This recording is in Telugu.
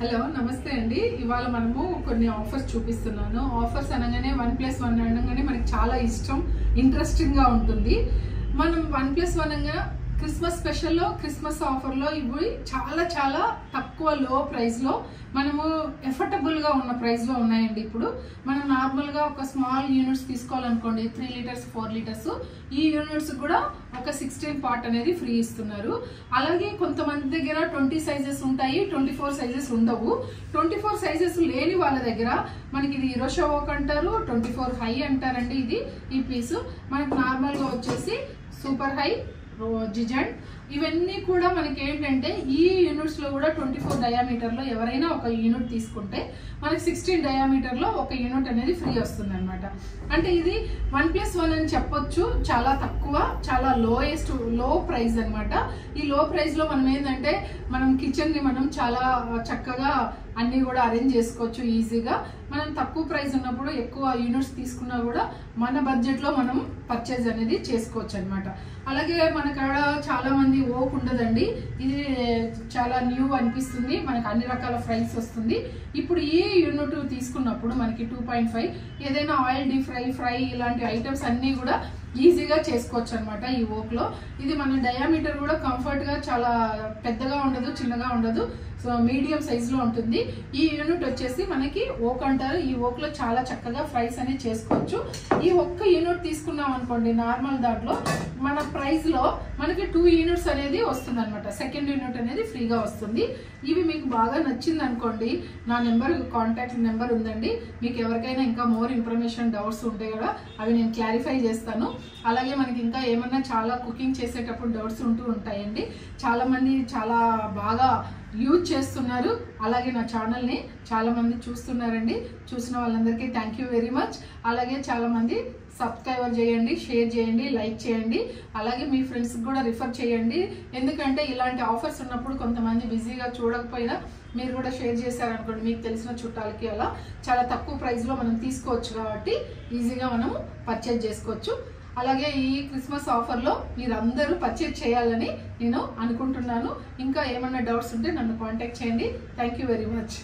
హలో నమస్తే అండి. ఇవాళ మనము కొన్ని ఆఫర్స్ చూపిస్తున్నాను. ఆఫర్స్ అనగానే 1+1 అనగానే మనకి చాలా ఇష్టం, ఇంట్రెస్టింగ్ గా ఉంటుంది. మనం 1+1 అనగా క్రిస్మస్ స్పెషల్లో, క్రిస్మస్ ఆఫర్లో ఇవి చాలా చాలా తక్కువ లో ప్రైస్లో మనము ఎఫర్టబుల్గా ఉన్న ప్రైస్లో ఉన్నాయండి. ఇప్పుడు మనం నార్మల్గా ఒక స్మాల్ యూనిట్స్ తీసుకోవాలనుకోండి, 3 లీటర్స్ 4 లీటర్స్, ఈ యూనిట్స్ కూడా ఒక 16 పార్ట్ అనేది ఫ్రీ ఇస్తున్నారు. అలాగే కొంతమంది దగ్గర 20 సైజెస్ ఉంటాయి, 24 సైజెస్ ఉండవు. 24 సైజెస్ లేని వాళ్ళ దగ్గర మనకి ఇది ఇరోషా ఓక్ అంటారు, 24 హై అంటారండి. ఇది ఈ పీసు మనకి నార్మల్గా వచ్చేసి సూపర్ హై, జిజెంట్, ఇవన్నీ కూడా మనకి ఏంటంటే ఈ యూనిట్స్ లో కూడా 24 డయామీటర్ లో ఎవరైనా ఒక యూనిట్ తీసుకుంటే మనకి 16 డయామీటర్ లో ఒక యూనిట్ అనేది ఫ్రీ వస్తుంది అనమాట. అంటే ఇది 1+1 అని చెప్పొచ్చు. చాలా తక్కువ, చాలా లో ప్రైస్ అనమాట. ఈ లో ప్రైస్ లో మనం ఏంటంటే మనం కిచెన్ ని మనం చాలా చక్కగా అన్ని కూడా అరేంజ్ చేసుకోవచ్చు ఈజీగా. మనం తక్కువ ప్రైస్ ఉన్నప్పుడు ఎక్కువ యూనిట్స్ తీసుకున్నా కూడా మన బడ్జెట్ లో మనం పర్చేజ్ అనేది చేసుకోవచ్చు అనమాట. అలాగే మనకాడ చాలా మంది ఓక్ ఉండదండి. ఇది చాలా న్యూ అనిపిస్తుంది, మనకు అన్ని రకాల ఫ్రైస్ వస్తుంది. ఇప్పుడు ఈ యూనిట్ తీసుకున్నప్పుడు మనకి 2.5 ఏదైనా ఆయిల్ డీప్ ఫ్రై ఇలాంటి ఐటమ్స్ అన్ని కూడా ఈజీగా చేసుకోవచ్చు అనమాట ఈ ఓక్ లో. ఇది మన డయామీటర్ కూడా కంఫర్ట్ గా చాలా పెద్దగా ఉండదు, చిన్నగా ఉండదు, సో మీడియం సైజ్ లో ఉంటుంది. ఈ యూనిట్ వచ్చేసి మనకి ఓక్ అంటారు. ఈ ఓక్ లో చాలా చక్కగా ఫ్రైస్ అనేది చేసుకోవచ్చు. ఈ ఒక్క యూనిట్ తీసుకున్నాం అనుకోండి నార్మల్ దాంట్లో మన ప్రైస్ లో మనకి 2 యూనిట్స్ అనేది వస్తుంది అనమాట. సెకండ్ యూనిట్ అనేది ఫ్రీగా వస్తుంది. ఇవి మీకు బాగా నచ్చింది అనుకోండి, నా కాంటాక్ట్ నెంబర్ ఉందండి. మీకు ఎవరికైనా ఇంకా మోర్ ఇన్ఫర్మేషన్ డౌట్స్ ఉంటే కూడా అవి నేను క్లారిఫై చేస్తాను. అలాగే మనకి ఇంకా ఏమన్నా చాలా కుకింగ్ చేసేటప్పుడు డౌట్స్ ఉంటూ ఉంటాయండి. చాలా మంది చాలా బాగా యూజ్ చేస్తున్నారు. అలాగే నా ఛానల్ని చాలా మంది చూస్తున్నారండి. చూసిన వాళ్ళందరికీ థ్యాంక్ యూ వెరీ మచ్. అలాగే చాలా మంది సబ్స్క్రైబర్ చేయండి, షేర్ చేయండి, లైక్ చేయండి. అలాగే మీ ఫ్రెండ్స్కి కూడా రిఫర్ చేయండి. ఎందుకంటే ఇలాంటి ఆఫర్స్ ఉన్నప్పుడు కొంతమంది బిజీగా చూడకపోయినా మీరు కూడా షేర్ చేశారనుకోండి మీకు తెలిసిన చుట్టాలకి, అలా చాలా తక్కువ ప్రైస్లో మనం తీసుకోవచ్చు కాబట్టి ఈజీగా మనం పర్చేజ్ చేసుకోవచ్చు. అలాగే ఈ క్రిస్మస్ ఆఫర్లో మీరందరూ పర్చేజ్ చేయాలని నేను అనుకుంటున్నాను. ఇంకా ఏమన్నా డౌట్స్ ఉంటే నన్ను కాంటాక్ట్ చేయండి. Thank you very much.